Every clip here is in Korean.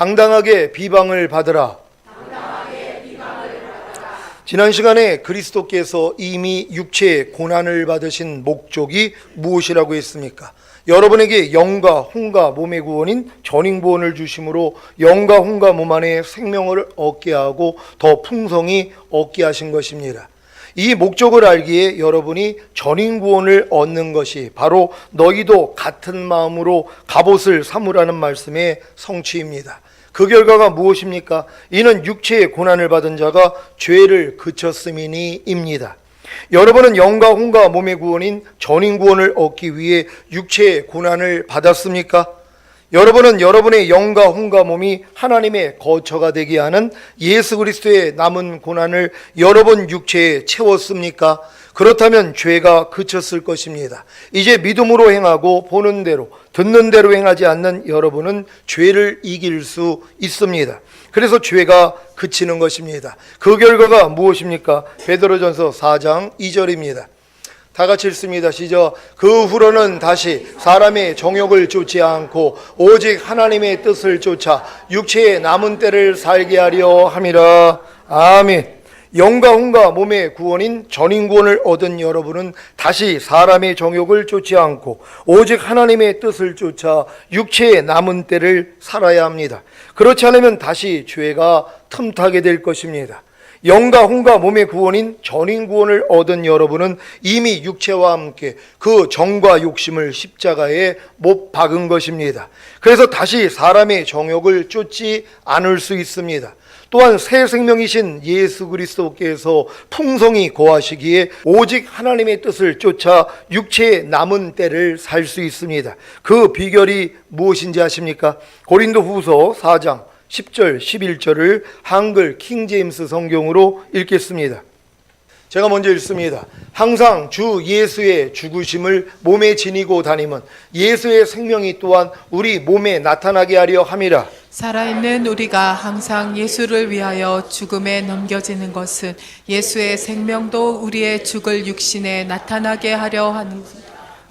당당하게 비방을 받으라. 지난 시간에 그리스도께서 이미 육체의 고난을 받으신 목적이 무엇이라고 했습니까? 여러분에게 영과 혼과 몸의 구원인 전인구원을 주심으로 영과 혼과 몸 안에 생명을 얻게 하고 더 풍성히 얻게 하신 것입니다. 이 목적을 알기에 여러분이 전인구원을 얻는 것이 바로 너희도 같은 마음으로 갑옷을 삼으라는 말씀의 성취입니다. 그 결과가 무엇입니까? 이는 육체의 고난을 받은 자가 죄를 그쳤음이니입니다. 여러분은 영과 혼과 몸의 구원인 전인구원을 얻기 위해 육체의 고난을 받았습니까? 여러분은 여러분의 영과 혼과 몸이 하나님의 거처가 되게 하는 예수 그리스도의 남은 고난을 여러분 육체에 채웠습니까? 그렇다면 죄가 그쳤을 것입니다. 이제 믿음으로 행하고 보는 대로 듣는 대로 행하지 않는 여러분은 죄를 이길 수 있습니다. 그래서 죄가 그치는 것입니다. 그 결과가 무엇입니까? 베드로전서 4장 2절입니다. 다 같이 읽습니다. 시작. 그 후로는 다시 사람의 정욕을 쫓지 않고 오직 하나님의 뜻을 쫓아 육체의 남은 때를 살게 하려 함이라. 아멘. 영과 혼과 몸의 구원인 전인구원을 얻은 여러분은 다시 사람의 정욕을 쫓지 않고 오직 하나님의 뜻을 쫓아 육체의 남은 때를 살아야 합니다. 그렇지 않으면 다시 죄가 틈타게 될 것입니다. 영과 혼과 몸의 구원인 전인구원을 얻은 여러분은 이미 육체와 함께 그 정과 욕심을 십자가에 못 박은 것입니다. 그래서 다시 사람의 정욕을 쫓지 않을 수 있습니다. 또한 새 생명이신 예수 그리스도께서 풍성히 거하시기에 오직 하나님의 뜻을 쫓아 육체의 남은 때를 살 수 있습니다. 그 비결이 무엇인지 아십니까? 고린도후서 4장 10절 11절을 한글 킹제임스 성경으로 읽겠습니다. 제가 먼저 읽습니다. 항상 주 예수의 죽으심을 몸에 지니고 다니면 예수의 생명이 또한 우리 몸에 나타나게 하려 함이라. 살아있는 우리가 항상 예수를 위하여 죽음에 넘겨지는 것은 예수의 생명도 우리의 죽을 육신에 나타나게 하려 하는 것.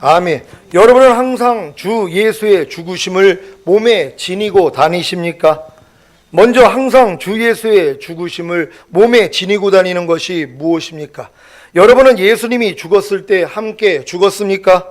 아멘. 여러분은 항상 주 예수의 죽으심을 몸에 지니고 다니십니까? 먼저 항상 주 예수의 죽으심을 몸에 지니고 다니는 것이 무엇입니까? 여러분은 예수님이 죽었을 때 함께 죽었습니까?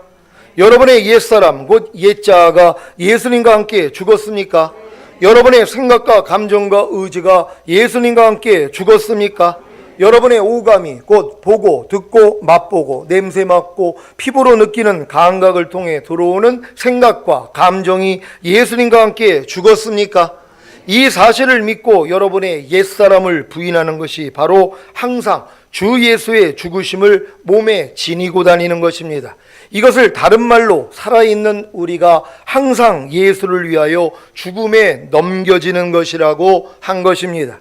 여러분의 옛사람 곧 옛자아가 예수님과 함께 죽었습니까? 여러분의 생각과 감정과 의지가 예수님과 함께 죽었습니까? 여러분의 오감이 곧 보고 듣고 맛보고 냄새 맡고 피부로 느끼는 감각을 통해 들어오는 생각과 감정이 예수님과 함께 죽었습니까? 이 사실을 믿고 여러분의 옛사람을 부인하는 것이 바로 항상 주 예수의 죽으심을 몸에 지니고 다니는 것입니다. 이것을 다른 말로 살아있는 우리가 항상 예수를 위하여 죽음에 넘겨지는 것이라고 한 것입니다.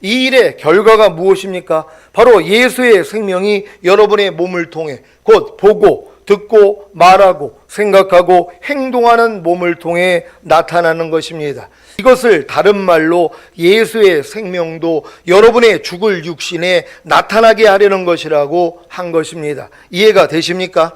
이 일의 결과가 무엇입니까? 바로 예수의 생명이 여러분의 몸을 통해 곧 보고 듣고 말하고 생각하고 행동하는 몸을 통해 나타나는 것입니다. 이것을 다른 말로 예수의 생명도 여러분의 죽을 육신에 나타나게 하려는 것이라고 한 것입니다. 이해가 되십니까?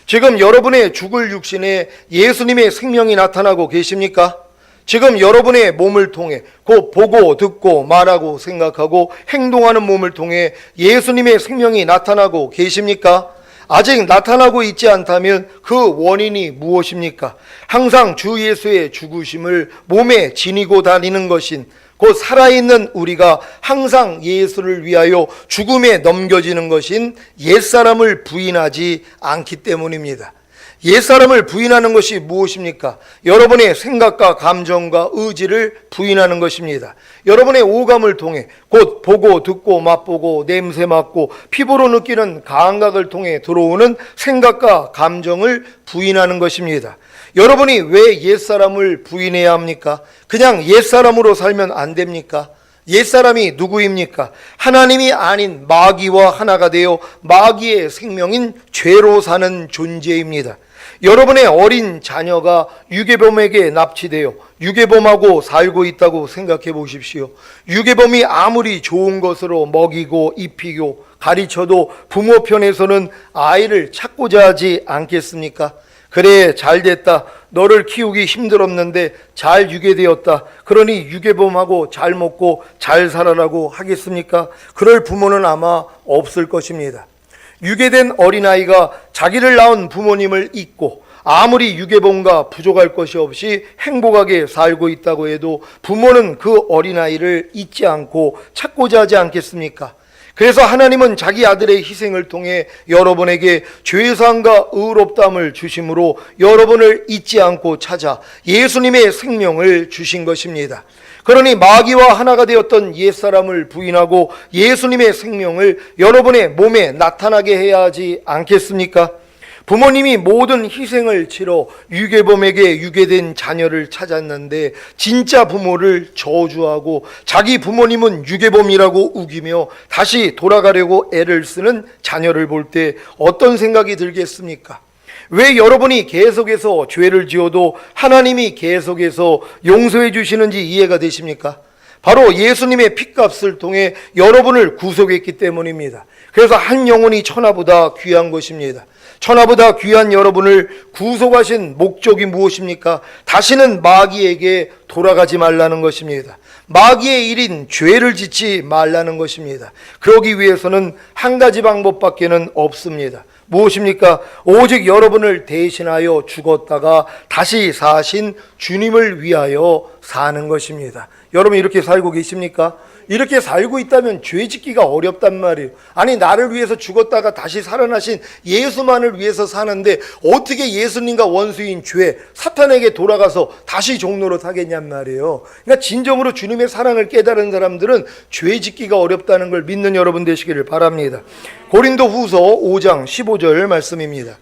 지금 여러분의 죽을 육신에 예수님의 생명이 나타나고 계십니까? 지금 여러분의 몸을 통해 곧 보고 듣고 말하고 생각하고 행동하는 몸을 통해 예수님의 생명이 나타나고 계십니까? 아직 나타나고 있지 않다면 그 원인이 무엇입니까? 항상 주 예수의 죽으심을 몸에 지니고 다니는 것인 곧 살아있는 우리가 항상 예수를 위하여 죽음에 넘겨지는 것인 옛사람을 부인하지 않기 때문입니다. 옛사람을 부인하는 것이 무엇입니까? 여러분의 생각과 감정과 의지를 부인하는 것입니다. 여러분의 오감을 통해 곧 보고 듣고 맛보고 냄새 맡고 피부로 느끼는 감각을 통해 들어오는 생각과 감정을 부인하는 것입니다. 여러분이 왜 옛사람을 부인해야 합니까? 그냥 옛사람으로 살면 안 됩니까? 옛사람이 누구입니까? 하나님이 아닌 마귀와 하나가 되어 마귀의 생명인 죄로 사는 존재입니다. 여러분의 어린 자녀가 유괴범에게 납치되어 유괴범하고 살고 있다고 생각해 보십시오. 유괴범이 아무리 좋은 것으로 먹이고 입히고 가르쳐도 부모 편에서는 아이를 찾고자 하지 않겠습니까? 그래, 잘됐다. 너를 키우기 힘들었는데 잘 유게 되었다. 그러니 유괴범하고 잘 먹고 잘 살아라고 하겠습니까? 그럴 부모는 아마 없을 것입니다. 유괴된 어린아이가 자기를 낳은 부모님을 잊고 아무리 유괴범과 부족할 것이 없이 행복하게 살고 있다고 해도 부모는 그 어린아이를 잊지 않고 찾고자 하지 않겠습니까? 그래서 하나님은 자기 아들의 희생을 통해 여러분에게 죄사함과 의롭다함을 주심으로 여러분을 잊지 않고 찾아 예수님의 생명을 주신 것입니다. 그러니 마귀와 하나가 되었던 옛사람을 부인하고 예수님의 생명을 여러분의 몸에 나타나게 해야 하지 않겠습니까? 부모님이 모든 희생을 치러 유괴범에게 유괴된 자녀를 찾았는데 진짜 부모를 저주하고 자기 부모님은 유괴범이라고 우기며 다시 돌아가려고 애를 쓰는 자녀를 볼 때 어떤 생각이 들겠습니까? 왜 여러분이 계속해서 죄를 지어도 하나님이 계속해서 용서해 주시는지 이해가 되십니까? 바로 예수님의 핏값을 통해 여러분을 구속했기 때문입니다. 그래서 한 영혼이 천하보다 귀한 것입니다. 천하보다 귀한 여러분을 구속하신 목적이 무엇입니까? 다시는 마귀에게 돌아가지 말라는 것입니다. 마귀의 일인 죄를 짓지 말라는 것입니다. 그러기 위해서는 한 가지 방법밖에는 없습니다. 무엇입니까? 오직 여러분을 대신하여 죽었다가 다시 사신 주님을 위하여 사는 것입니다. 여러분 이렇게 살고 계십니까? 이렇게 살고 있다면 죄 짓기가 어렵단 말이에요. 아니 나를 위해서 죽었다가 다시 살아나신 예수만을 위해서 사는데 어떻게 예수님과 원수인 죄, 사탄에게 돌아가서 다시 종로로 타겠냔 말이에요. 그러니까 진정으로 주님의 사랑을 깨달은 사람들은 죄 짓기가 어렵다는 걸 믿는 여러분 되시기를 바랍니다. 고린도 후서 5장 15절 말씀입니다.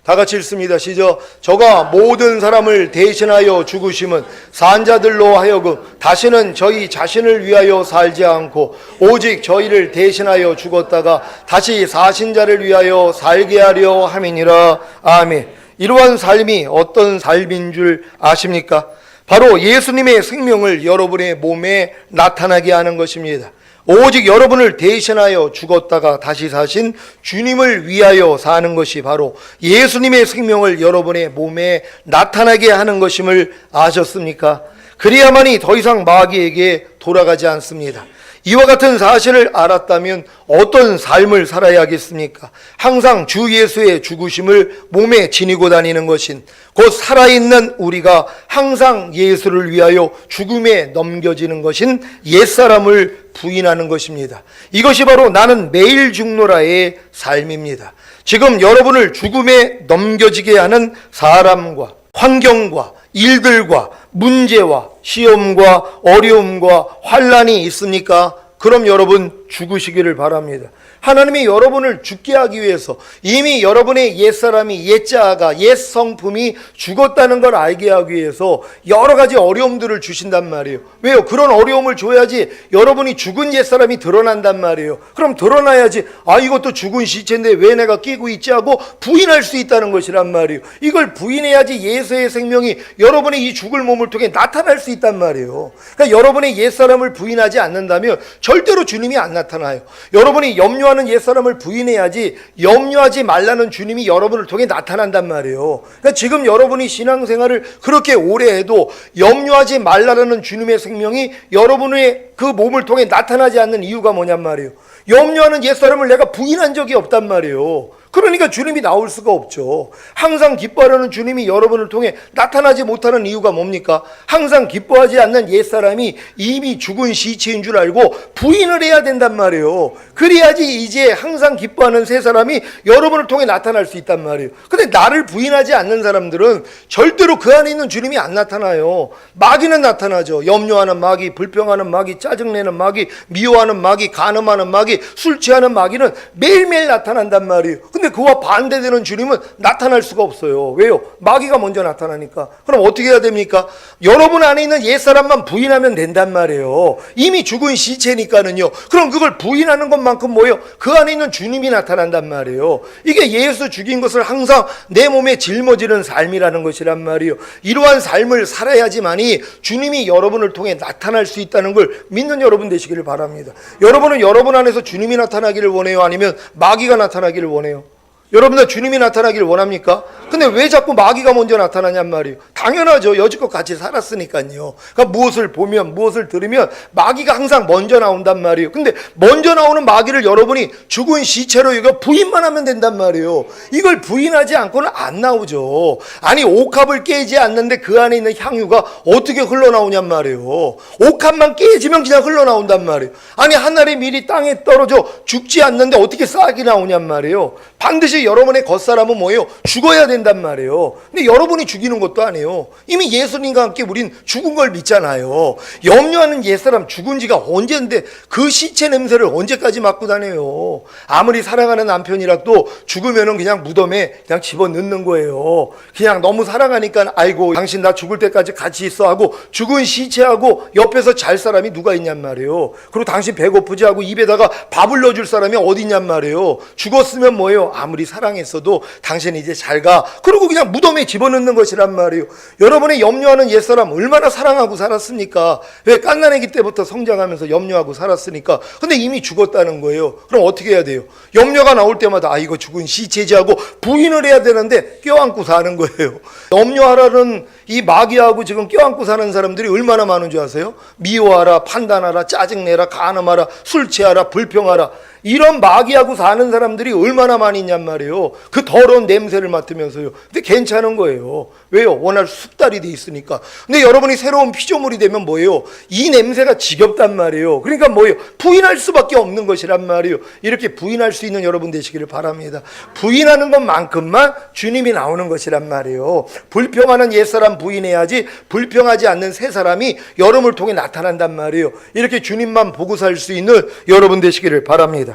다 같이 읽습니다. 시작. 저가 모든 사람을 대신하여 죽으심은 산자들로 하여금 다시는 저희 자신을 위하여 살지 않고 오직 저희를 대신하여 죽었다가 다시 사신 자를 위하여 살게 하려 함이니라. 아멘. 이러한 삶이 어떤 삶인 줄 아십니까? 바로 예수님의 생명을 여러분의 몸에 나타나게 하는 것입니다. 오직 여러분을 대신하여 죽었다가 다시 사신 주님을 위하여 사는 것이 바로 예수님의 생명을 여러분의 몸에 나타나게 하는 것임을 아셨습니까? 그래야만이 더 이상 마귀에게 돌아가지 않습니다. 이와 같은 사실을 알았다면 어떤 삶을 살아야 하겠습니까? 항상 주 예수의 죽으심을 몸에 지니고 다니는 것인 곧 살아있는 우리가 항상 예수를 위하여 죽음에 넘겨지는 것인 옛사람을 부인하는 것입니다. 이것이 바로 나는 매일 죽노라의 삶입니다. 지금 여러분을 죽음에 넘겨지게 하는 사람과 환경과 일들과 문제와 시험과 어려움과 환난이 있습니까? 그럼 여러분 죽으시기를 바랍니다. 하나님이 여러분을 죽게 하기 위해서 이미 여러분의 옛사람이 옛자아가 옛성품이 죽었다는 걸 알게 하기 위해서 여러 가지 어려움들을 주신단 말이에요. 왜요? 그런 어려움을 줘야지 여러분이 죽은 옛사람이 드러난단 말이에요. 그럼 드러나야지 이것도 죽은 시체인데 왜 내가 끼고 있지 하고 부인할 수 있다는 것이란 말이에요. 이걸 부인해야지 예수의 생명이 여러분의 이 죽을 몸을 통해 나타날 수 있단 말이에요. 그러니까 여러분의 옛사람을 부인하지 않는다면 절대로 주님이 안 나타나요. 여러분이 염려하는 옛사람을 부인해야지 염려하지 말라는 주님이 여러분을 통해 나타난단 말이에요. 그러니까 지금 여러분이 신앙생활을 그렇게 오래 해도 염려하지 말라는 주님의 생명이 여러분의 그 몸을 통해 나타나지 않는 이유가 뭐냔 말이에요. 염려하는 옛사람을 내가 부인한 적이 없단 말이에요. 그러니까 주님이 나올 수가 없죠. 항상 기뻐하려는 주님이 여러분을 통해 나타나지 못하는 이유가 뭡니까? 항상 기뻐하지 않는 옛사람이 이미 죽은 시체인 줄 알고 부인을 해야 된단 말이에요. 그래야지 이제 항상 기뻐하는 새 사람이 여러분을 통해 나타날 수 있단 말이에요. 근데 나를 부인하지 않는 사람들은 절대로 그 안에 있는 주님이 안 나타나요. 마귀는 나타나죠. 염려하는 마귀, 불평하는 마귀, 짜증내는 마귀, 미워하는 마귀, 간음하는 마귀, 술 취하는 마귀는 매일매일 나타난단 말이에요. 근데 그와 반대되는 주님은 나타날 수가 없어요. 왜요? 마귀가 먼저 나타나니까. 그럼 어떻게 해야 됩니까? 여러분 안에 있는 옛사람만 부인하면 된단 말이에요. 이미 죽은 시체니까는요. 그럼 그걸 부인하는 것만큼 뭐예요? 그 안에 있는 주님이 나타난단 말이에요. 이게 예수 죽인 것을 항상 내 몸에 짊어지는 삶이라는 것이란 말이에요. 이러한 삶을 살아야지만이 주님이 여러분을 통해 나타날 수 있다는 걸 믿는 여러분 되시기를 바랍니다. 여러분은 여러분 안에서 주님이 나타나기를 원해요? 아니면 마귀가 나타나기를 원해요? 여러분들 주님이 나타나기를 원합니까? 근데 왜 자꾸 마귀가 먼저 나타나냔 말이에요. 당연하죠. 여지껏 같이 살았으니까요. 그러니까 무엇을 보면 무엇을 들으면 마귀가 항상 먼저 나온단 말이에요. 근데 먼저 나오는 마귀를 여러분이 죽은 시체로 이거 부인만 하면 된단 말이에요. 이걸 부인하지 않고는 안 나오죠. 아니 옥합을 깨지 않는데 그 안에 있는 향유가 어떻게 흘러나오냔 말이에요. 옥합만 깨지면 그냥 흘러나온단 말이에요. 아니 한 알의 밀이 땅에 떨어져 죽지 않는데 어떻게 싹이 나오냔 말이에요. 반드시 여러분의 겉사람은 뭐예요? 죽어야 된단 말이에요. 근데 여러분이 죽이는 것도 아니에요. 이미 예수님과 함께 우린 죽은 걸 믿잖아요. 염려하는 옛사람 죽은 지가 언젠데 그 시체 냄새를 언제까지 맡고 다녀요. 아무리 사랑하는 남편이라도 죽으면은 그냥 무덤에 그냥 집어넣는 거예요. 그냥 너무 사랑하니까 아이고 당신 나 죽을 때까지 같이 있어 하고 죽은 시체하고 옆에서 잘 사람이 누가 있냔 말이에요. 그리고 당신 배고프지 하고 입에다가 밥을 넣어줄 사람이 어디 있냔 말이에요. 죽었으면 뭐예요? 아무리 사랑했어도 당신 이제 잘 가. 그리고 그냥 무덤에 집어넣는 것이란 말이에요. 여러분의 염려하는 옛사람 얼마나 사랑하고 살았습니까? 왜 갓난아기 때부터 성장하면서 염려하고 살았으니까. 근데 이미 죽었다는 거예요. 그럼 어떻게 해야 돼요? 염려가 나올 때마다 아 이거 죽은 시체지 하고 부인을 해야 되는데 껴안고 사는 거예요. 염려하라는 이 마귀하고 지금 껴안고 사는 사람들이 얼마나 많은 줄 아세요? 미워하라, 판단하라, 짜증내라, 간음하라, 술 취하라, 불평하라. 이런 마귀하고 사는 사람들이 얼마나 많이 있냔 말이에요. 그 더러운 냄새를 맡으면서요. 근데 괜찮은 거예요. 왜요? 워낙 숙달이 돼 있으니까. 근데 여러분이 새로운 피조물이 되면 뭐예요? 이 냄새가 지겹단 말이에요. 그러니까 뭐예요? 부인할 수밖에 없는 것이란 말이에요. 이렇게 부인할 수 있는 여러분 되시기를 바랍니다. 부인하는 것만큼만 주님이 나오는 것이란 말이에요. 불평하는 옛사람 부인해야지 불평하지 않는 새 사람이 여러분을 통해 나타난단 말이에요. 이렇게 주님만 보고 살 수 있는 여러분 되시기를 바랍니다.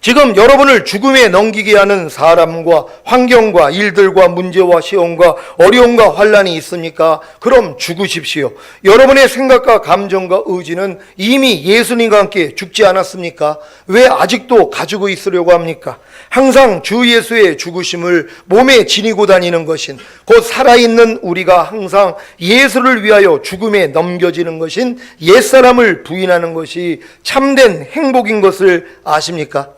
지금 여러분을 죽음에 넘기게 하는 사람과 환경과 일들과 문제와 시험과 어려움과 환란이 있습니까? 그럼 죽으십시오. 여러분의 생각과 감정과 의지는 이미 예수님과 함께 죽지 않았습니까? 왜 아직도 가지고 있으려고 합니까? 항상 주 예수의 죽으심을 몸에 지니고 다니는 것인 곧 살아있는 우리가 항상 예수를 위하여 죽음에 넘겨지는 것인 옛사람을 부인하는 것이 참된 행복인 것을 아십니까?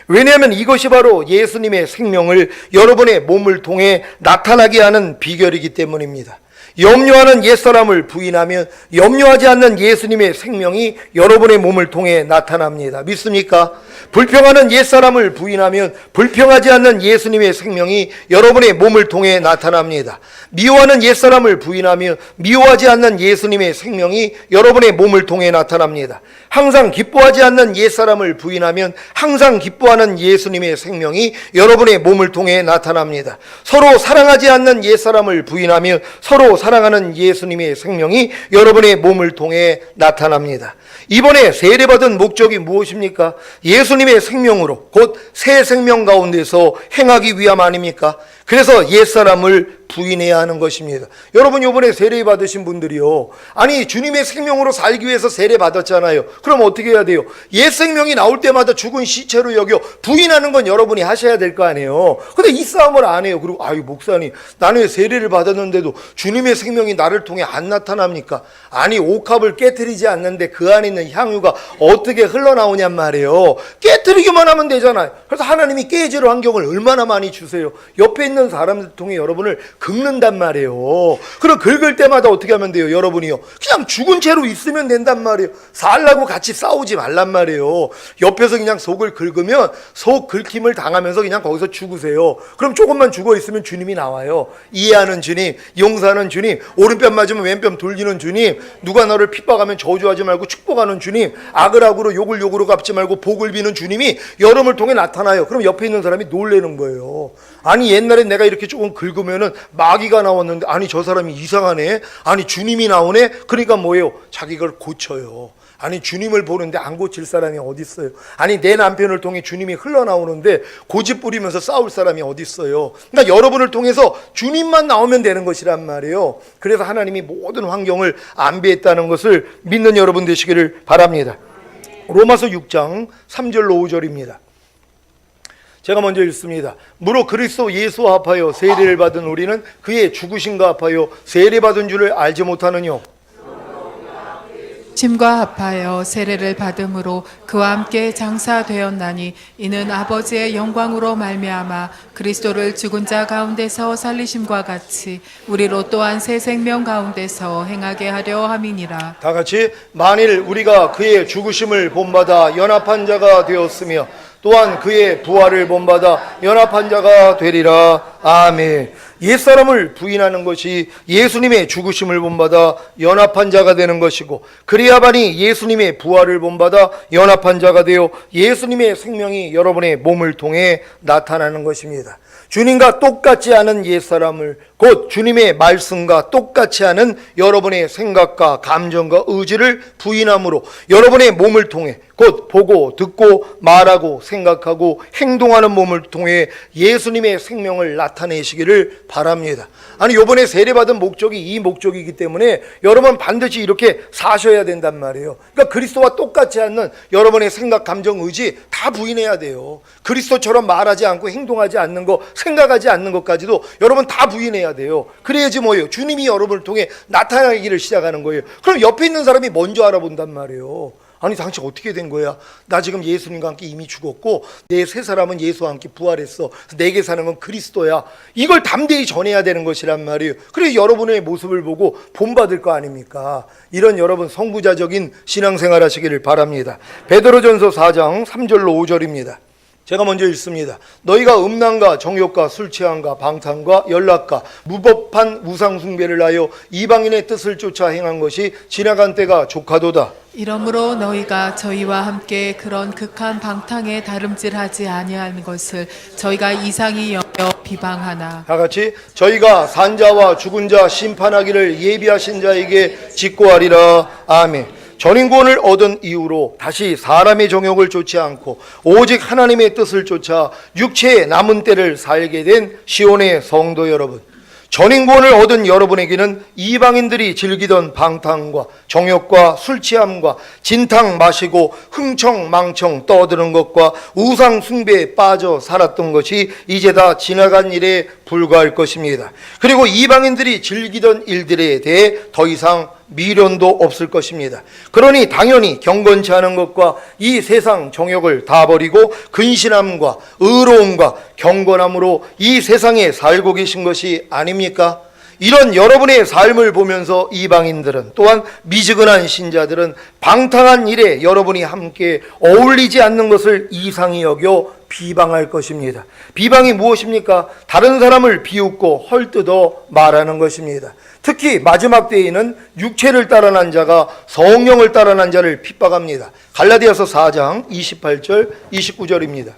왜냐하면 이것이 바로 예수님의 생명을 여러분의 몸을 통해 나타나게 하는 비결이기 때문입니다. 염려하는 옛사람을 부인하면 염려하지 않는 예수님의 생명이 여러분의 몸을 통해 나타납니다. 믿습니까? 불평하는 옛사람을 부인하면 불평하지 않는 예수님의 생명이 여러분의 몸을 통해 나타납니다. 미워하는 옛사람을 부인하면 미워하지 않는 예수님의 생명이 여러분의 몸을 통해 나타납니다. 항상 기뻐하지 않는 옛사람을 부인하면 항상 기뻐하는 예수님의 생명이 여러분의 몸을 통해 나타납니다. 서로 사랑하지 않는 옛사람을 부인하면 서로 사랑하는 예수님의 생명이 여러분의 몸을 통해 나타납니다. 이번에 세례받은 목적이 무엇입니까? 예수님의 생명으로 곧 새 생명 가운데서 행하기 위함 아닙니까? 그래서 옛사람을 부인해야 하는 것입니다. 여러분 이번에 세례 받으신 분들이요, 아니 주님의 생명으로 살기 위해서 세례 받았잖아요. 그럼 어떻게 해야 돼요? 옛 생명이 나올 때마다 죽은 시체로 여겨 부인하는 건 여러분이 하셔야 될 거 아니에요. 근데 이 싸움을 안 해요. 그리고 아유 목사님, 나는 왜 세례를 받았는데도 주님의 생명이 나를 통해 안 나타납니까? 아니 옥합을 깨트리지 않는데 그 안에 있는 향유가 어떻게 흘러나오냔 말이에요. 깨트리기만 하면 되잖아요. 그래서 하나님이 깨질 환경을 얼마나 많이 주세요. 옆에 있는 사람들 통해 여러분을 긁는단 말이에요. 그럼 긁을 때마다 어떻게 하면 돼요? 여러분이요, 그냥 죽은 채로 있으면 된단 말이에요. 살라고 같이 싸우지 말란 말이에요. 옆에서 그냥 속을 긁으면 속 긁힘을 당하면서 그냥 거기서 죽으세요. 그럼 조금만 죽어 있으면 주님이 나와요. 이해하는 주님, 용서하는 주님, 오른뺨 맞으면 왼뺨 돌리는 주님, 누가 너를 핍박하면 저주하지 말고 축복하는 주님, 악을 악으로 욕을 욕으로 갚지 말고 복을 비는 주님이 여러분을 통해 나타나요. 그럼 옆에 있는 사람이 놀라는 거예요. 아니 옛날에 내가 이렇게 조금 긁으면은 마귀가 나왔는데 아니 저 사람이 이상하네, 아니 주님이 나오네. 그러니까 뭐예요? 자기가 고쳐요. 아니 주님을 보는데 안 고칠 사람이 어디 있어요? 아니 내 남편을 통해 주님이 흘러나오는데 고집 부리면서 싸울 사람이 어디 있어요? 그러니까 여러분을 통해서 주님만 나오면 되는 것이란 말이에요. 그래서 하나님이 모든 환경을 안배했다는 것을 믿는 여러분 되시기를 바랍니다. 로마서 6장 3절로 5절입니다. 제가 먼저 읽습니다. 무릇 그리스도 예수와 합하여 세례를 받은 우리는 그의 죽으심과 합하여 세례받은 줄을 알지 못하느뇨. 심과 합하여 세례를 받음으로 그와 함께 장사되었나니 이는 아버지의 영광으로 말미암아 그리스도를 죽은 자 가운데서 살리심과 같이 우리로 또한 새 생명 가운데서 행하게 하려 함이니라. 다 같이 만일 우리가 그의 죽으심을 본받아 연합한 자가 되었으며 또한 그의 부활을 본받아 연합한 자가 되리라. 아멘. 옛사람을 부인하는 것이 예수님의 죽으심을 본받아 연합한 자가 되는 것이고, 그래야만이 예수님의 부활을 본받아 연합한 자가 되어 예수님의 생명이 여러분의 몸을 통해 나타나는 것입니다. 주님과 똑같지 않은 옛사람을, 곧 주님의 말씀과 똑같이 하는 여러분의 생각과 감정과 의지를 부인함으로 여러분의 몸을 통해, 곧 보고 듣고 말하고 생각하고 행동하는 몸을 통해 예수님의 생명을 나타내시기를 바랍니다. 아니, 요번에 세례받은 목적이 이 목적이기 때문에 여러분 반드시 이렇게 사셔야 된단 말이에요. 그러니까 그리스도와 똑같지 않는 여러분의 생각, 감정, 의지 다 부인해야 돼요. 그리스도처럼 말하지 않고 행동하지 않는 거, 생각하지 않는 것까지도 여러분 다 부인해야 돼요. 그래야지 뭐예요? 주님이 여러분을 통해 나타나기를 시작하는 거예요. 그럼 옆에 있는 사람이 먼저 알아본단 말이에요. 아니, 당신 어떻게 된 거야? 나 지금 예수님과 함께 이미 죽었고 내 세 사람은 예수와 함께 부활했어. 내게 사는 건 그리스도야. 이걸 담대히 전해야 되는 것이란 말이에요. 그래서 여러분의 모습을 보고 본받을 거 아닙니까? 이런 여러분 성부자적인 신앙생활 하시기를 바랍니다. 베드로전서 4장 3절로 5절입니다. 제가 먼저 읽습니다. 너희가 음란과 정욕과 술취함과 방탕과 연락과 무법한 우상숭배를 하여 이방인의 뜻을 쫓아 행한 것이 지나간 때가 족하도다. 이러므로 너희가 저희와 함께 그런 극한 방탕에 다름질하지 아니하는 것을 저희가 이상히 여겨 비방하나. 다 같이 저희가 산자와 죽은 자 심판하기를 예비하신 자에게 직고하리라. 아멘. 전인권을 얻은 이후로 다시 사람의 정욕을 쫓지 않고 오직 하나님의 뜻을 쫓아 육체의 남은 때를 살게 된 시온의 성도 여러분, 전인권을 얻은 여러분에게는 이방인들이 즐기던 방탕과 정욕과 술취함과 진탕 마시고 흥청망청 떠드는 것과 우상 숭배에 빠져 살았던 것이 이제 다 지나간 일에 불과할 것입니다. 그리고 이방인들이 즐기던 일들에 대해 더 이상 미련도 없을 것입니다. 그러니 당연히 경건치 않은 것과 이 세상 정욕을 다 버리고 근신함과 의로움과 경건함으로 이 세상에 살고 계신 것이 아닙니까? 이런 여러분의 삶을 보면서 이방인들은, 또한 미지근한 신자들은 방탕한 일에 여러분이 함께 어울리지 않는 것을 이상히 여겨 비방할 것입니다. 비방이 무엇입니까? 다른 사람을 비웃고 헐뜯어 말하는 것입니다. 특히 마지막 때에는 육체를 따라난 자가 성령을 따라난 자를 핍박합니다. 갈라디아서 4장 28절 29절입니다.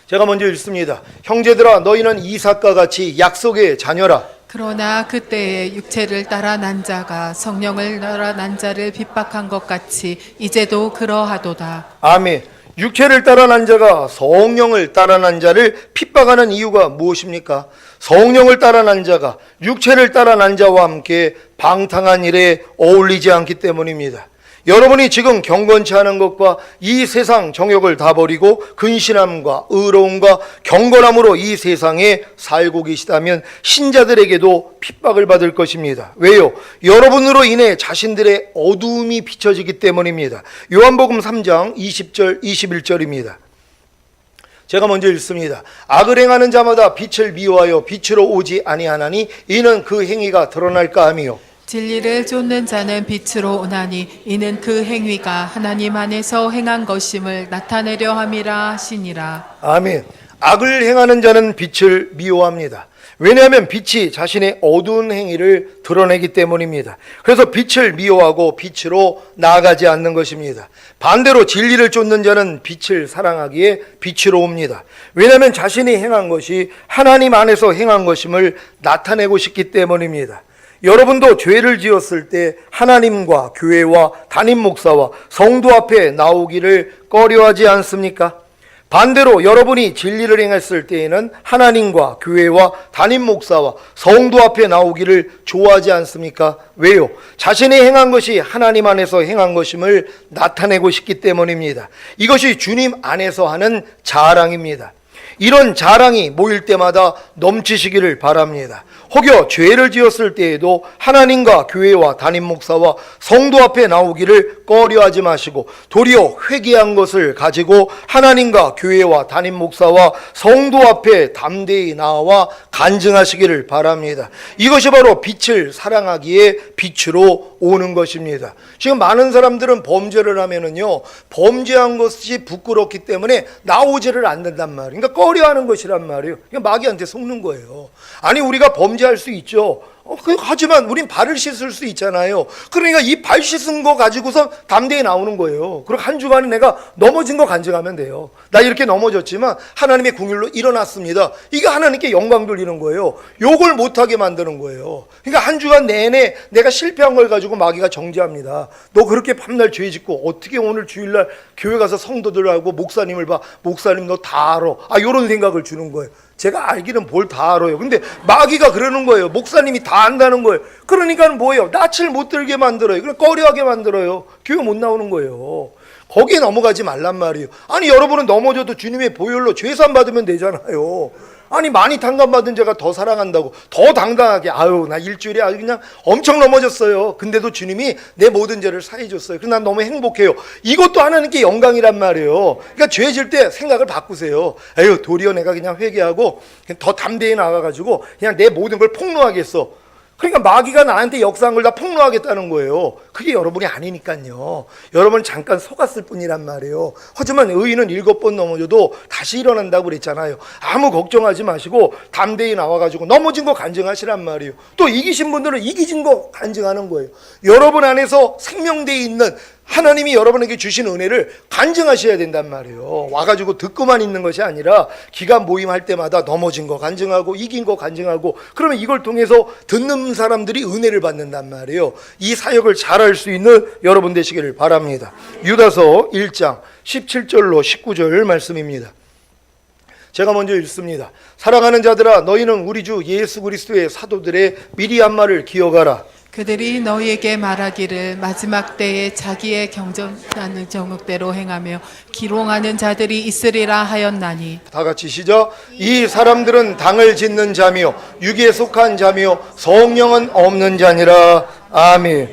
제가 먼저 읽습니다. 형제들아, 너희는 이삭과 같이 약속의 자녀라. 그러나 그때에 육체를 따라 난 자가 성령을 따라 난 자를 핍박한 것 같이 이제도 그러하도다. 아멘. 육체를 따라 난 자가 성령을 따라 난 자를 핍박하는 이유가 무엇입니까? 성령을 따라 난 자가 육체를 따라 난 자와 함께 방탕한 일에 어울리지 않기 때문입니다. 여러분이 지금 경건치 않은 것과 이 세상 정욕을 다 버리고 근신함과 의로움과 경건함으로 이 세상에 살고 계시다면 신자들에게도 핍박을 받을 것입니다. 왜요? 여러분으로 인해 자신들의 어두움이 비춰지기 때문입니다. 요한복음 3장 20절 21절입니다. 제가 먼저 읽습니다. 악을 행하는 자마다 빛을 미워하여 빛으로 오지 아니하나니 이는 그 행위가 드러날까 함이요. 진리를 쫓는 자는 빛으로 오나니 이는 그 행위가 하나님 안에서 행한 것임을 나타내려 함이라 하시니라. 아멘. 악을 행하는 자는 빛을 미워합니다. 왜냐하면 빛이 자신의 어두운 행위를 드러내기 때문입니다. 그래서 빛을 미워하고 빛으로 나아가지 않는 것입니다. 반대로 진리를 쫓는 자는 빛을 사랑하기에 빛으로 옵니다. 왜냐하면 자신이 행한 것이 하나님 안에서 행한 것임을 나타내고 싶기 때문입니다. 여러분도 죄를 지었을 때 하나님과 교회와 담임 목사와 성도 앞에 나오기를 꺼려하지 않습니까? 반대로 여러분이 진리를 행했을 때에는 하나님과 교회와 담임 목사와 성도 앞에 나오기를 좋아하지 않습니까? 왜요? 자신이 행한 것이 하나님 안에서 행한 것임을 나타내고 싶기 때문입니다. 이것이 주님 안에서 하는 자랑입니다. 이런 자랑이 모일 때마다 넘치시기를 바랍니다. 혹여 죄를 지었을 때에도 하나님과 교회와 담임 목사와 성도 앞에 나오기를 꺼려하지 마시고 도리어 회개한 것을 가지고 하나님과 교회와 담임 목사와 성도 앞에 담대히 나와 간증하시기를 바랍니다. 이것이 바로 빛을 사랑하기에 빛으로 오는 것입니다. 지금 많은 사람들은 범죄를 하면은요, 범죄한 것이 부끄럽기 때문에 나오지를 않는단 말이에요. 그러니까 꺼려하는 것이란 말이에요. 그러니까 마귀한테 속는 거예요. 아니, 우리가 범죄할 수 있죠. 하지만 우린 발을 씻을 수 있잖아요. 그러니까 이 발 씻은 거 가지고서 담대히 나오는 거예요. 그리고 한 주간에 내가 넘어진 거 간증하면 돼요. 나 이렇게 넘어졌지만 하나님의 긍휼로 일어났습니다. 이게 하나님께 영광 돌리는 거예요. 욕을 못하게 만드는 거예요. 그러니까 한 주간 내내 내가 실패한 걸 가지고 마귀가 정죄합니다. 너 그렇게 밤날 죄 짓고 어떻게 오늘 주일날 교회 가서 성도들하고 목사님을 봐. 목사님 너 다 알아. 이런 생각을 주는 거예요. 제가 알기는 뭘 다 알아요. 근데 마귀가 그러는 거예요. 목사님이 다 안다는 거예요. 그러니까 뭐예요? 낯을 못 들게 만들어요. 그냥 꺼려하게 만들어요. 교회 못 나오는 거예요. 거기에 넘어가지 말란 말이에요. 아니, 여러분은 넘어져도 주님의 보혈로 죄산 받으면 되잖아요. 아니, 많이 당감받은 자가 더 사랑한다고 더 당당하게, 나 일주일에 아주 그냥 엄청 넘어졌어요. 근데도 주님이 내 모든 죄를 사해 줬어요. 그래서 난 너무 행복해요. 이것도 하나님께 영광이란 말이에요. 그러니까 죄 질 때 생각을 바꾸세요. 도리어 내가 그냥 회개하고 그냥 더 담대히 나가가지고 그냥 내 모든 걸 폭로하겠어. 그러니까 마귀가 나한테 역사한 걸 다 폭로하겠다는 거예요. 그게 여러분이 아니니까요. 여러분 잠깐 속았을 뿐이란 말이에요. 하지만 의인은 7번 넘어져도 다시 일어난다고 그랬잖아요. 아무 걱정하지 마시고 담대히 나와가지고 넘어진 거 간증하시란 말이에요. 또 이기신 분들은 이기진 거 간증하는 거예요. 여러분 안에서 생명되어 있는 하나님이 여러분에게 주신 은혜를 간증하셔야 된단 말이에요. 와가지고 듣고만 있는 것이 아니라 기간 모임할 때마다 넘어진 거 간증하고 이긴 거 간증하고, 그러면 이걸 통해서 듣는 사람들이 은혜를 받는단 말이에요. 이 사역을 잘할 수 있는 여러분 되시기를 바랍니다. 유다서 1장 17절로 19절 말씀입니다. 제가 먼저 읽습니다. 사랑하는 자들아, 너희는 우리 주 예수 그리스도의 사도들의 미리 한 말을 기억하라. 그들이 너희에게 말하기를 마지막 때에 자기의 경전하는 정욕대로 행하며 기롱하는 자들이 있으리라 하였나니. 다 같이 시작. 이 사람들은 당을 짓는 자며 육에 속한 자며 성령은 없는 자니라. 아멘.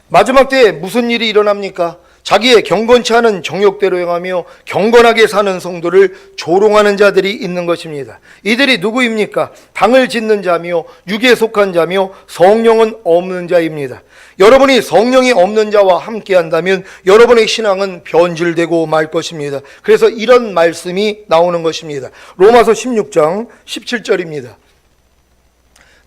마지막 때에 무슨 일이 일어납니까? 자기의 경건치 않은 정욕대로 행하며 경건하게 사는 성도를 조롱하는 자들이 있는 것입니다. 이들이 누구입니까? 당을 짓는 자며 육에 속한 자며 성령은 없는 자입니다. 여러분이 성령이 없는 자와 함께 한다면 여러분의 신앙은 변질되고 말 것입니다. 그래서 이런 말씀이 나오는 것입니다. 로마서 16장 17절입니다.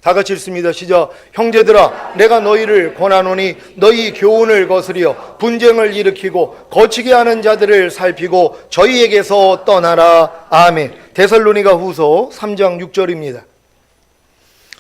다 같이 읽습니다. 시작. 형제들아, 내가 너희를 권하노니 너희 교훈을 거스려 분쟁을 일으키고 거치게 하는 자들을 살피고 저희에게서 떠나라. 아멘. 데살로니가 후서 3장 6절입니다.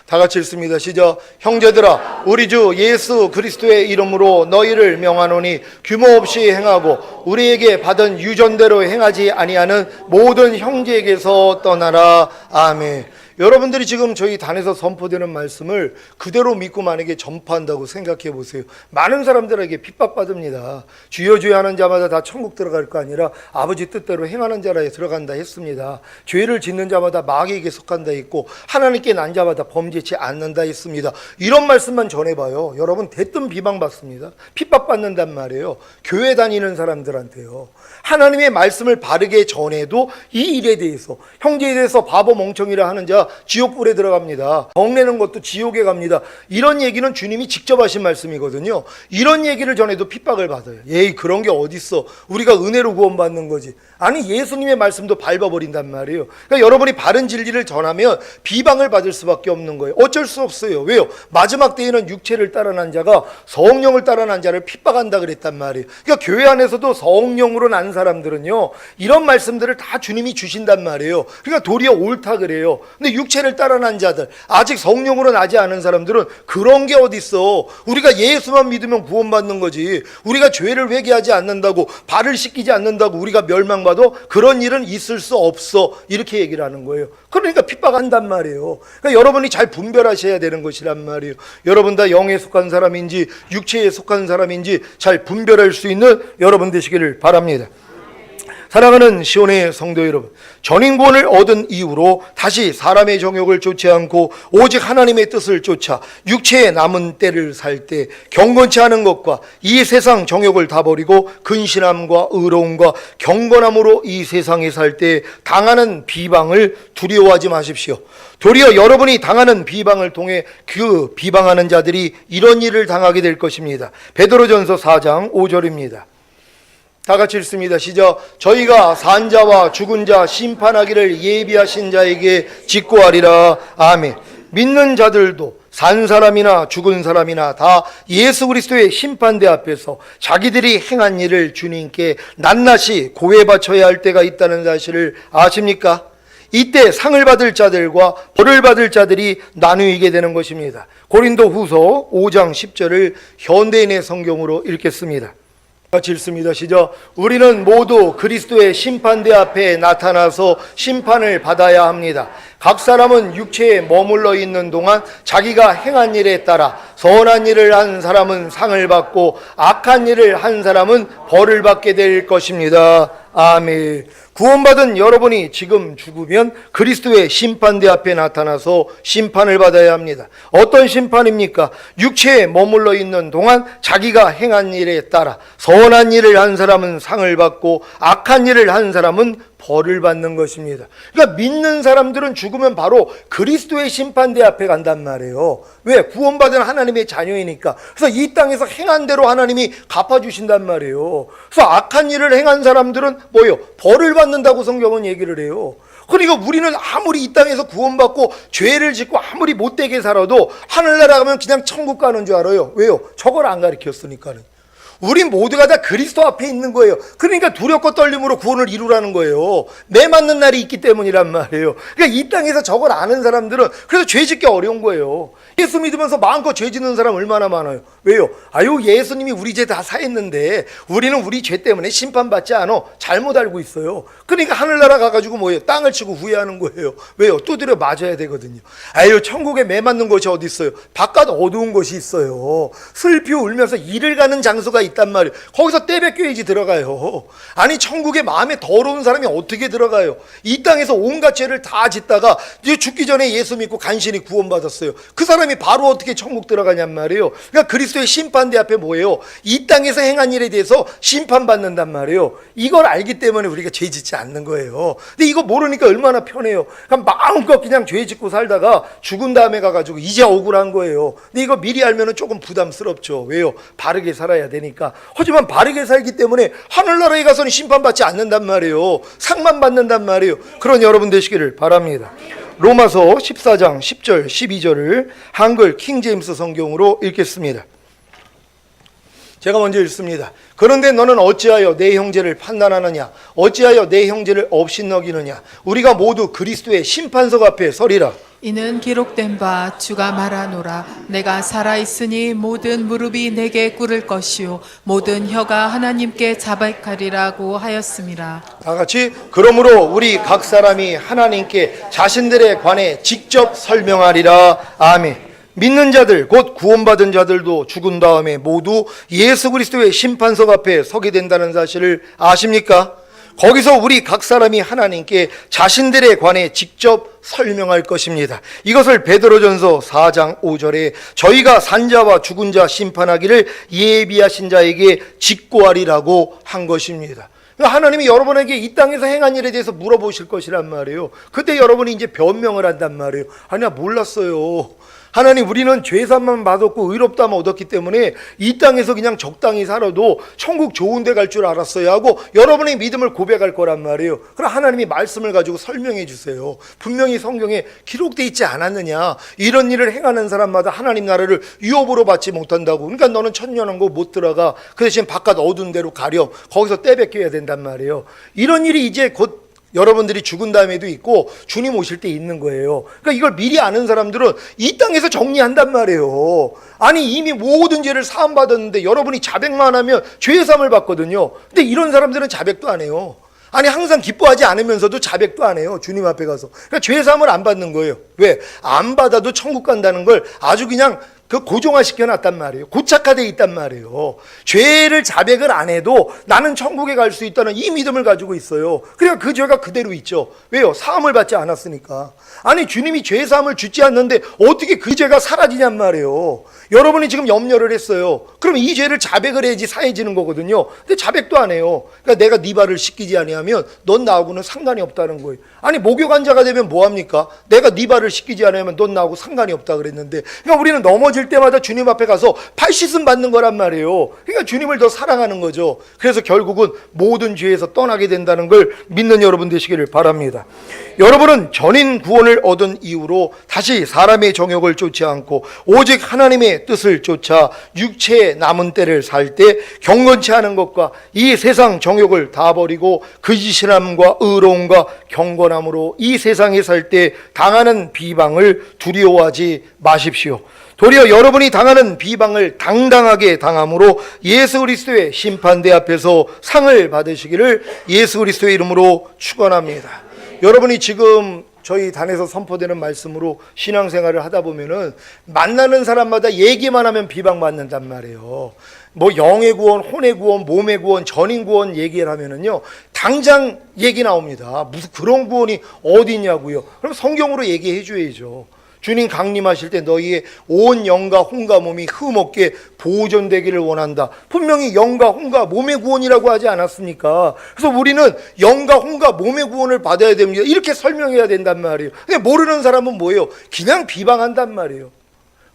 다 같이 읽습니다. 시작. 형제들아, 우리 주 예수 그리스도의 이름으로 너희를 명하노니 규모 없이 행하고 우리에게 받은 유전대로 행하지 아니하는 모든 형제에게서 떠나라. 아멘. 여러분들이 지금 저희 단에서 선포되는 말씀을 그대로 믿고 만약에 전파한다고 생각해 보세요. 많은 사람들에게 핍박받습니다. 주여 주여 하는 자마다 다 천국 들어갈 거 아니라 아버지 뜻대로 행하는 자라에 들어간다 했습니다. 죄를 짓는 자마다 마귀에게 속한다 했고 하나님께 난 자마다 범죄치 않는다 했습니다. 이런 말씀만 전해봐요. 여러분 대뜸 비방받습니다. 핍박받는단 말이에요. 교회 다니는 사람들한테요. 하나님의 말씀을 바르게 전해도 이 일에 대해서, 형제에 대해서 바보 멍청이라 하는 자 지옥불에 들어갑니다. 덕내는 것도 지옥에 갑니다. 이런 얘기는 주님이 직접 하신 말씀이거든요. 이런 얘기를 전해도 핍박을 받아요. 에이, 그런 게 어딨어. 우리가 은혜로 구원받는 거지. 아니, 예수님의 말씀도 밟아버린단 말이에요. 그러니까 여러분이 바른 진리를 전하면 비방을 받을 수밖에 없는 거예요. 어쩔 수 없어요. 왜요? 마지막 때에는 육체를 따라난 자가 성령을 따라난 자를 핍박한다 그랬단 말이에요. 그러니까 교회 안에서도 성령으로 난 사람들은요, 이런 말씀들을 다 주님이 주신단 말이에요. 그러니까 도리어 옳다 그래요. 근데 육체를 따라난 자들, 아직 성령으로 나지 않은 사람들은 그런 게 어딨어. 우리가 예수만 믿으면 구원받는 거지. 우리가 죄를 회개하지 않는다고, 발을 씻기지 않는다고 우리가 멸망받아? 그런 일은 있을 수 없어. 이렇게 얘기를 하는 거예요. 그러니까 핍박한단 말이에요. 그러니까 여러분이 잘 분별하셔야 되는 것이란 말이에요. 여러분 다 영에 속한 사람인지 육체에 속한 사람인지 잘 분별할 수 있는 여러분 되시기를 바랍니다. 사랑하는 시온의 성도 여러분, 전인권을 얻은 이후로 다시 사람의 정욕을 쫓지 않고 오직 하나님의 뜻을 쫓아 육체에 남은 때를 살 때 경건치 않은 것과 이 세상 정욕을 다 버리고 근신함과 의로움과 경건함으로 이 세상에 살 때 당하는 비방을 두려워하지 마십시오. 도리어 여러분이 당하는 비방을 통해 그 비방하는 자들이 이런 일을 당하게 될 것입니다. 베드로전서 4장 5절입니다. 다 같이 읽습니다. 시작. 저희가 산 자와 죽은 자 심판하기를 예비하신 자에게 직고하리라. 아멘. 믿는 자들도 산 사람이나 죽은 사람이나 다 예수 그리스도의 심판대 앞에서 자기들이 행한 일을 주님께 낱낱이 고해 바쳐야 할 때가 있다는 사실을 아십니까? 이때 상을 받을 자들과 벌을 받을 자들이 나누게 되는 것입니다. 고린도 후서 5장 10절을 현대인의 성경으로 읽겠습니다. 같이 읽습니다. 시작. 우리는 모두 그리스도의 심판대 앞에 나타나서 심판을 받아야 합니다. 각 사람은 육체에 머물러 있는 동안 자기가 행한 일에 따라 선한 일을 한 사람은 상을 받고 악한 일을 한 사람은 벌을 받게 될 것입니다. 아멘. 구원받은 여러분이 지금 죽으면 그리스도의 심판대 앞에 나타나서 심판을 받아야 합니다. 어떤 심판입니까? 육체에 머물러 있는 동안 자기가 행한 일에 따라 선한 일을 한 사람은 상을 받고 악한 일을 한 사람은 벌을 받는 것입니다. 그러니까 믿는 사람들은 죽으면 바로 그리스도의 심판대 앞에 간단 말이에요. 왜? 구원받은 하나님의 자녀이니까. 그래서 이 땅에서 행한 대로 하나님이 갚아주신단 말이에요. 그래서 악한 일을 행한 사람들은 뭐예요? 벌을 받는다고 성경은 얘기를 해요. 그러니까 우리는 아무리 이 땅에서 구원받고 죄를 짓고 아무리 못되게 살아도 하늘나라 가면 그냥 천국 가는 줄 알아요. 왜요? 저걸 안 가르쳤으니까는. 우리 모두가 다 그리스도 앞에 있는 거예요. 그러니까 두렵고 떨림으로 구원을 이루라는 거예요. 매 맞는 날이 있기 때문이란 말이에요. 그러니까 이 땅에서 저걸 아는 사람들은 그래서 죄 짓기 어려운 거예요. 예수 믿으면서 마음껏 죄 짓는 사람 얼마나 많아요. 왜요? 아유, 예수님이 우리 죄 다 사했는데 우리는 우리 죄 때문에 심판받지 않아. 잘못 알고 있어요. 그러니까 하늘나라 가가지고 뭐예요? 땅을 치고 후회하는 거예요. 왜요? 두드려 맞아야 되거든요. 아유, 천국에 매 맞는 것이 어디 있어요? 바깥 어두운 곳이 있어요. 슬피 울면서 이를 가는 장소가 있단 말이에요. 거기서 떼뱉겨야지 들어가요. 아니, 천국에 마음에 더러운 사람이 어떻게 들어가요? 이 땅에서 온갖 죄를 다 짓다가 이제 죽기 전에 예수 믿고 간신히 구원받았어요. 그 사람이 바로 어떻게 천국 들어가냔 말이에요. 그러니까 그리스도의 심판대 앞에 뭐예요? 이 땅에서 행한 일에 대해서 심판받는단 말이에요. 이걸 알기 때문에 우리가 죄 짓지 않는 거예요. 근데 이거 모르니까 얼마나 편해요. 그럼 마음껏 그냥 죄 짓고 살다가 죽은 다음에 가가지고 이제 억울한 거예요. 근데 이거 미리 알면은 조금 부담스럽죠. 왜요? 바르게 살아야 되니까. 하지만 바르게 살기 때문에 하늘나라에 가서는 심판받지 않는단 말이에요. 상만 받는단 말이에요. 그런 여러분 되시기를 바랍니다. 로마서 14장 10절 12절을 한글 킹제임스 성경으로 읽겠습니다. 제가 먼저 읽습니다. 그런데 너는 어찌하여 내 형제를 판단하느냐? 어찌하여 내 형제를 업신여기느냐? 우리가 모두 그리스도의 심판석 앞에 서리라. 이는 기록된 바 주가 말하노라. 내가 살아있으니 모든 무릎이 내게 꿇을 것이요 모든 혀가 하나님께 자백하리라고 하였음이라. 다 같이 그러므로 우리 각 사람이 하나님께 자신들에 관해 직접 설명하리라. 아멘. 믿는 자들 곧 구원받은 자들도 죽은 다음에 모두 예수 그리스도의 심판석 앞에 서게 된다는 사실을 아십니까? 거기서 우리 각 사람이 하나님께 자신들에 관해 직접 설명할 것입니다. 이것을 베드로전서 4장 5절에 저희가 산 자와 죽은 자 심판하기를 예비하신 자에게 직고하리라고 한 것입니다. 하나님이 여러분에게 이 땅에서 행한 일에 대해서 물어보실 것이란 말이에요. 그때 여러분이 이제 변명을 한단 말이에요. 아니야, 몰랐어요. 하나님, 우리는 죄사만 받았고 의롭다만 얻었기 때문에 이 땅에서 그냥 적당히 살아도 천국 좋은 데 갈 줄 알았어야 하고 여러분의 믿음을 고백할 거란 말이에요. 그럼 하나님이 말씀을 가지고 설명해 주세요. 분명히 성경에 기록되어 있지 않았느냐? 이런 일을 행하는 사람마다 하나님 나라를 유업으로 받지 못한다고. 그러니까 너는 천년왕국 못 들어가. 그 대신 바깥 어두운 데로 가렴. 거기서 떼뱉겨야 된단 말이에요. 이런 일이 이제 곧 여러분들이 죽은 다음에도 있고 주님 오실 때 있는 거예요. 그러니까 이걸 미리 아는 사람들은 이 땅에서 정리한단 말이에요. 아니, 이미 모든 죄를 사함 받았는데 여러분이 자백만 하면 죄의 사함을 받거든요. 근데 이런 사람들은 자백도 안 해요. 아니, 항상 기뻐하지 않으면서도 자백도 안 해요. 주님 앞에 가서. 그러니까 죄의 사함을 안 받는 거예요. 왜? 안 받아도 천국 간다는 걸 아주 그냥 그 고정화시켜 놨단 말이에요. 고착화되어 있단 말이에요. 죄를 자백을 안 해도 나는 천국에 갈 수 있다는 이 믿음을 가지고 있어요. 그러니까 그 죄가 그대로 있죠. 왜요? 사함을 받지 않았으니까. 아니 주님이 죄 사함을 주지 않는데 어떻게 그 죄가 사라지냔 말이에요. 여러분이 지금 염려를 했어요. 그럼 이 죄를 자백을 해야지 사해지는 거거든요. 근데 자백도 안 해요. 그러니까 내가 네 발을 씻기지 아니하면 넌 나하고는 상관이 없다는 거예요. 아니 목욕환자가 되면 뭐합니까? 내가 네 발을 씻기지 않으면 넌 나하고 상관이 없다 그랬는데, 그러니까 우리는 넘어질 때마다 주님 앞에 가서 팔 씻음 받는 거란 말이에요. 그러니까 주님을 더 사랑하는 거죠. 그래서 결국은 모든 죄에서 떠나게 된다는 걸 믿는 여러분 되시기를 바랍니다. 여러분은 전인 구원을 얻은 이후로 다시 사람의 정욕을 쫓지 않고 오직 하나님의 뜻을 쫓아 육체의 남은 때를 살 때 경건치 않은 것과 이 세상 정욕을 다 버리고 거짓이함과 의로움과 경건함으로 이 세상에 살 때 당하는 비방을 두려워하지 마십시오. 도리어 여러분이 당하는 비방을 당당하게 당함으로 예수 그리스도의 심판대 앞에서 상을 받으시기를 예수 그리스도의 이름으로 축원합니다. 여러분이 지금 저희 단에서 선포되는 말씀으로 신앙생활을 하다 보면은 만나는 사람마다 얘기만 하면 비방받는단 말이에요. 뭐 영의 구원, 혼의 구원, 몸의 구원, 전인 구원 얘기를 하면은요 당장 얘기 나옵니다. 무슨 그런 구원이 어디 있냐고요. 그럼 성경으로 얘기해 줘야죠. 주님 강림하실 때 너희의 온 영과 혼과 몸이 흠없게 보존되기를 원한다. 분명히 영과 혼과 몸의 구원이라고 하지 않았습니까? 그래서 우리는 영과 혼과 몸의 구원을 받아야 됩니다. 이렇게 설명해야 된단 말이에요. 근데 모르는 사람은 뭐예요? 그냥 비방한단 말이에요.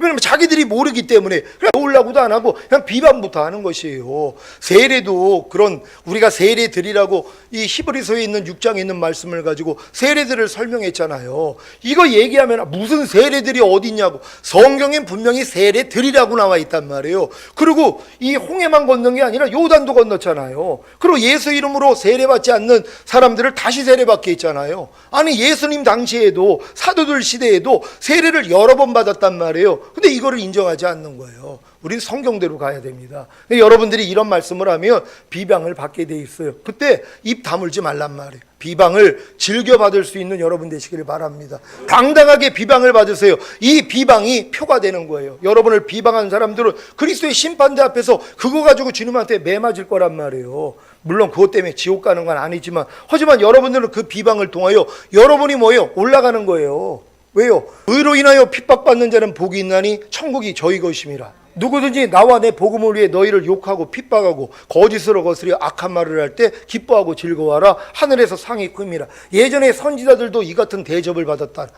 왜냐면 자기들이 모르기 때문에 그냥 배우려고도 안 하고 그냥 비방부터 하는 것이에요. 세례도 그런 우리가 세례 드리라고 이 히브리서에 있는 6장에 있는 말씀을 가지고 세례들을 설명했잖아요. 이거 얘기하면 무슨 세례들이 어디 있냐고. 성경엔 분명히 세례 드리라고 나와 있단 말이에요. 그리고 이 홍해만 건넌 게 아니라 요단도 건넜잖아요. 그리고 예수 이름으로 세례받지 않는 사람들을 다시 세례받게 했잖아요. 아니 예수님 당시에도 사도들 시대에도 세례를 여러 번 받았단 말이에요. 근데 이거를 인정하지 않는 거예요. 우린 성경대로 가야 됩니다. 여러분들이 이런 말씀을 하면 비방을 받게 돼 있어요. 그때 입 다물지 말란 말이에요. 비방을 즐겨받을 수 있는 여러분 되시기를 바랍니다. 당당하게 비방을 받으세요. 이 비방이 표가 되는 거예요. 여러분을 비방한 사람들은 그리스도의 심판대 앞에서 그거 가지고 주님한테 매맞을 거란 말이에요. 물론 그것 때문에 지옥 가는 건 아니지만, 하지만 여러분들은 그 비방을 통하여 여러분이 뭐예요? 올라가는 거예요. 왜요? 의로 인하여 핍박받는 자는 복이 있나니 천국이 저희 것임이라. 누구든지 나와 내 복음을 위해 너희를 욕하고 핍박하고 거짓으로 거스려 악한 말을 할 때 기뻐하고 즐거워하라. 하늘에서 상이 큼이라. 예전에 선지자들도 이 같은 대접을 받았다.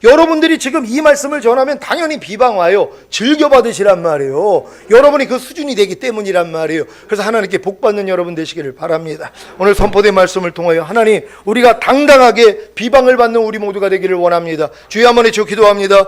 여러분들이 지금 이 말씀을 전하면 당연히 비방 와요. 즐겨받으시란 말이에요. 여러분이 그 수준이 되기 때문이란 말이에요. 그래서 하나님께 복받는 여러분 되시기를 바랍니다. 오늘 선포된 말씀을 통하여 하나님, 우리가 당당하게 비방을 받는 우리 모두가 되기를 원합니다. 주여 한번 외쳐 기도합니다.